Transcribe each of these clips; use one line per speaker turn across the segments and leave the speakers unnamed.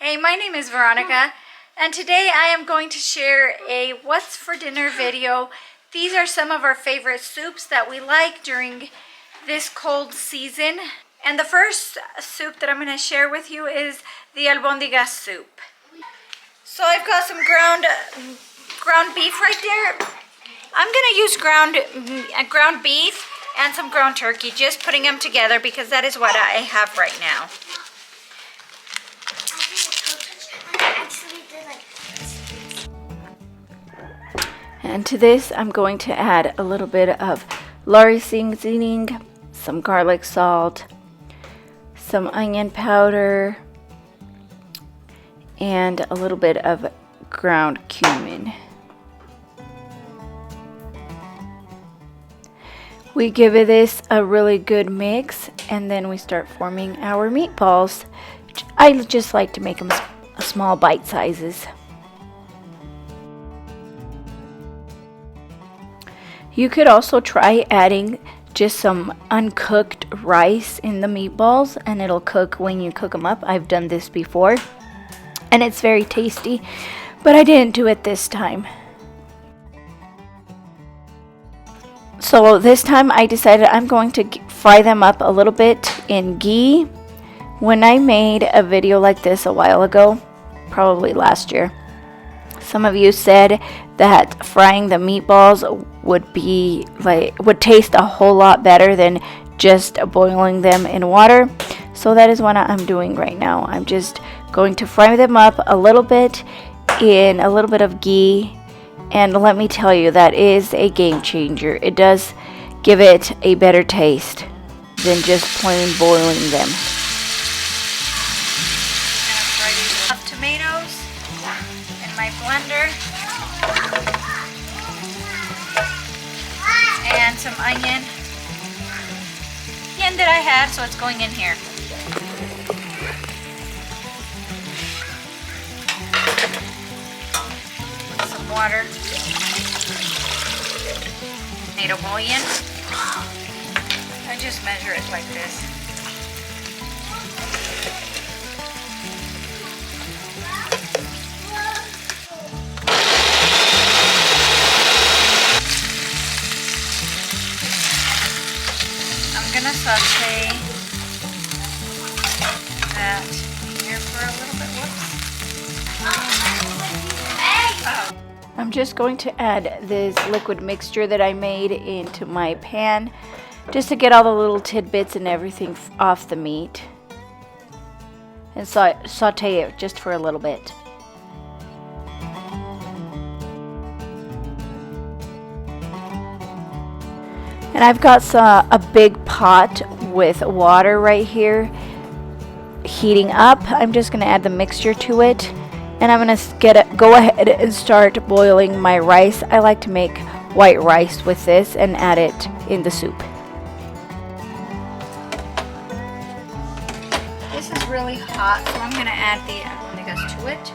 Hey, my name is Veronica, and today I am going to share a what's for dinner video. These are some of our favorite soups that we like during this cold season. And the first soup that I'm going to share with you is the albondigas soup. So I've got some ground beef right there. I'm going to use ground beef and some ground turkey, just putting them together because that is what I have right now. And to this, I'm going to add a little bit of Lari seasoning, some garlic salt, some onion powder, and a little bit of ground cumin. We give this a really good mix, and then we start forming our meatballs. I just like to make them small bite sizes. You could also try adding just some uncooked rice in the meatballs, and it'll cook when you cook them up. I've done this before, and it's very tasty, but I didn't do it this time. So this time I decided I'm going to fry them up a little bit in ghee. When I made a video like this a while ago, probably last year, some of you said that frying the meatballs would taste a whole lot better than just boiling them in water. So that is what I'm doing right now. I'm just going to fry them up a little bit in a little bit of ghee. And let me tell you, that is a game changer. It does give it a better taste than just plain boiling them. I'm gonna fry these tomatoes in my blender. And some onion. Onion that I have, so it's going in here. Some water. Tomato bouillon. I just measure it like this. I'm gonna saute that here for a little bit. Whoops. I'm just going to add this liquid mixture that I made into my pan just to get all the little tidbits and everything off the meat, and saute it just for a little bit. And I've got a big pot with water right here heating up. I'm just going to add the mixture to it, and I'm going to go ahead and start boiling my rice. I like to make white rice with this and add it in the soup. This is really hot, so I'm going to add the albondigas to it.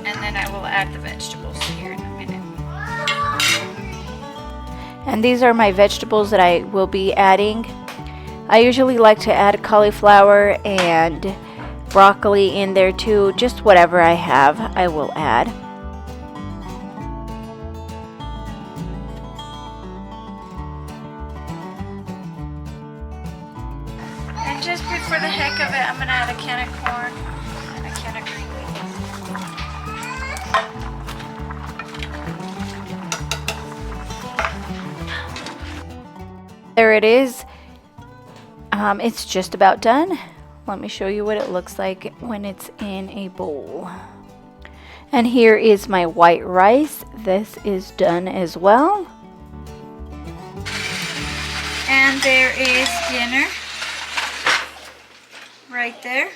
And then I will add the vegetables here in a minute. And these are my vegetables that I will be adding. I usually like to add cauliflower and broccoli in there too. Just whatever I have, I will add. And just for the heck of it, I'm going to add a can of corn and a can of green beans. There it is. It's just about done. Let me show you what it looks like when it's in a bowl. And here is my white rice. This is done as well. And there is dinner right there.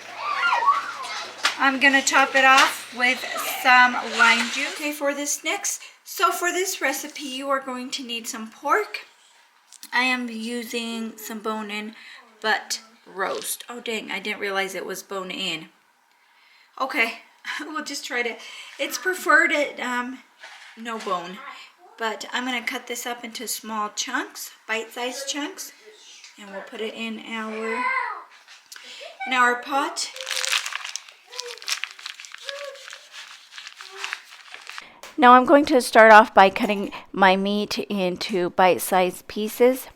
I'm gonna top it off with some lime juice. Okay, for this recipe, you are going to need some pork. I am using some bone-in butt roast. Oh dang, I didn't realize it was bone-in. Okay, we'll just try to, it's preferred at no bone. But I'm going to cut this up into small chunks, bite-sized chunks, and we'll put it in our pot. Now I'm going to start off by cutting my meat into bite-sized pieces,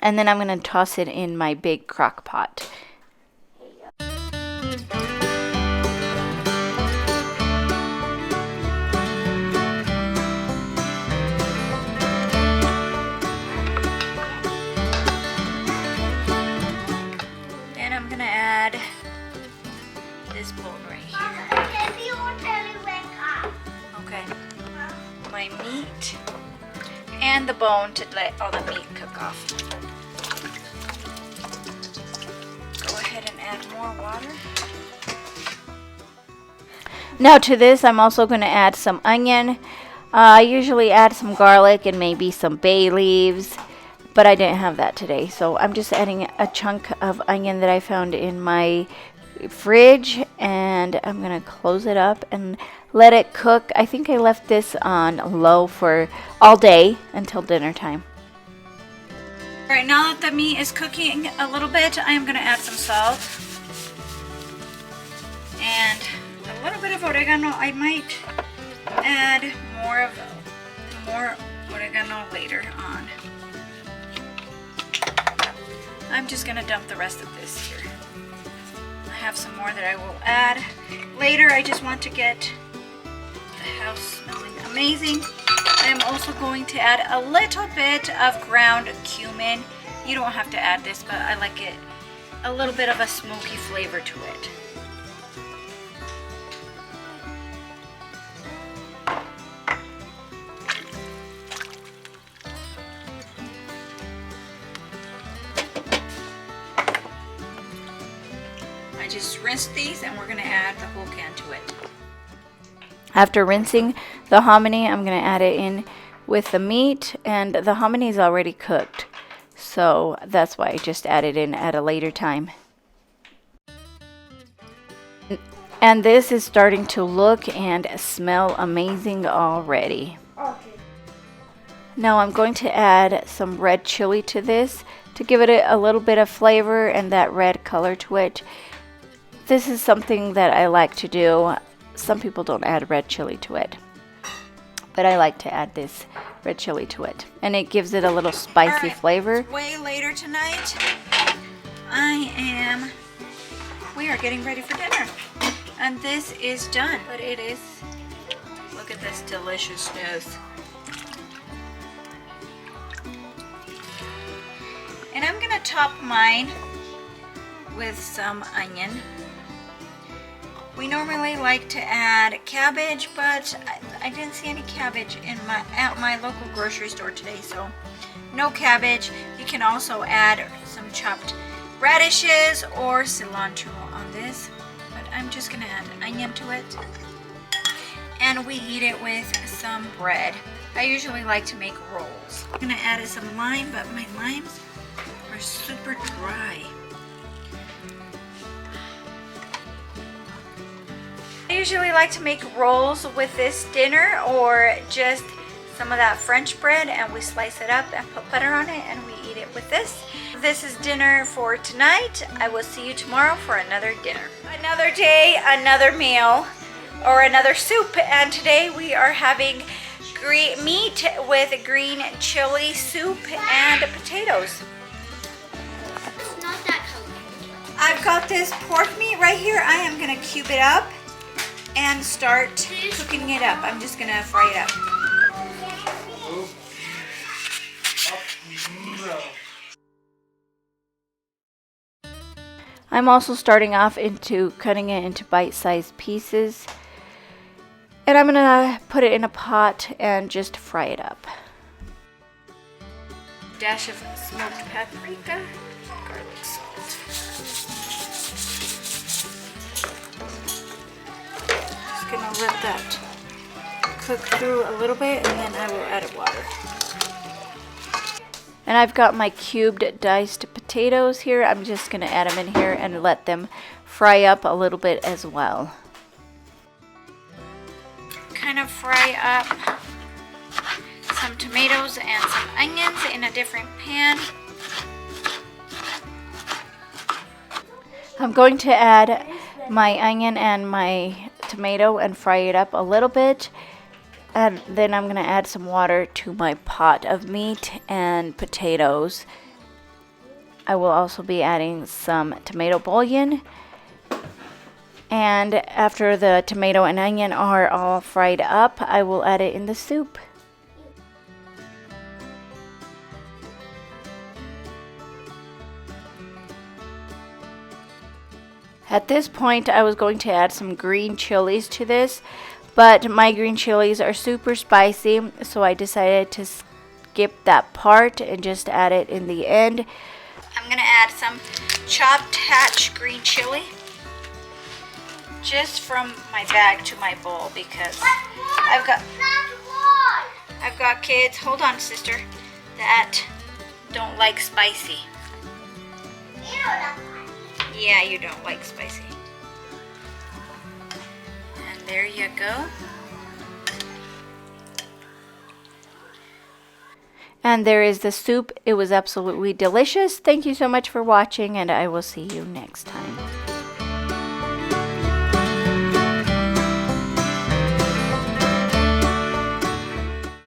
and then I'm going to toss it in my big crock pot. And I'm going to add this bone right here. Okay, my meat and the bone to let all the meat cook off. Go ahead and add more water. Now to this, I'm also going to add some onion. I usually add some garlic and maybe some bay leaves, but I didn't have that today. So I'm just adding a chunk of onion that I found in my fridge, and I'm going to close it up and let it cook. I think I left this on low for all day until dinner time. All right, now that the meat is cooking a little bit, I'm going to add some salt and a little bit of oregano. I might add more oregano later on. I'm just going to dump the rest of this here. I have some more that I will add later. I just want to get the house smelling amazing. I am also going to add a little bit of ground cumin. You don't have to add this, but I like it a little bit of a smoky flavor to it. I just rinsed these and we're going to add the whole can to it. After rinsing the hominy, I'm going to add it in with the meat, and the hominy is already cooked, so that's why I just added in at a later time. And this is starting to look and smell amazing already. Okay. Now I'm going to add some red chili to this to give it a little bit of flavor and that red color to it. This is something that I like to do. Some people don't add red chili to it, but I like to add this red chili to it, and it gives it a little spicy flavor. Way later tonight, we are getting ready for dinner, and this is done, but it is, look at this deliciousness. And I'm gonna top mine with some onion. We normally like to add cabbage, but I didn't see any cabbage at my local grocery store today, so no cabbage. You can also add some chopped radishes or cilantro on this, but I'm just gonna add onion to it. And we eat it with some bread. I usually like to make rolls. I'm gonna add some lime, but my limes are super dry. I usually like to make rolls with this dinner, or just some of that French bread, and we slice it up and put butter on it and we eat it with this. This is dinner for tonight. I will see you tomorrow for another dinner. Another day, another meal, or another soup, and today we are having meat with green chili soup and potatoes.
It's not that colorful.
I've got this pork meat right here. I am gonna cube it up and start cooking it up. I'm just gonna fry it up. I'm also starting off into cutting it into bite-sized pieces, and I'm gonna put it in a pot and just fry it up. Dash of smoked paprika, garlic salt. Gonna let that cook through a little bit, and then I will add water. And I've got my cubed diced potatoes here. I'm just gonna add them in here and let them fry up a little bit as well. Kind of fry up some tomatoes and some onions in a different pan. I'm going to add my onion and my tomato and fry it up a little bit. And then I'm going to add some water to my pot of meat and potatoes. I will also be adding some tomato bouillon. And after the tomato and onion are all fried up, I will add it in the soup. At this point, I was going to add some green chilies to this, but my green chilies are super spicy, so I decided to skip that part and just add it in the end. I'm going to add some chopped hatch green chili just from my bag to my bowl because I've got kids, hold on sister, that don't like spicy. Yeah, you don't like spicy. And there you go. And there is the soup. It was absolutely delicious. Thank you so much for watching, and I will see you next time.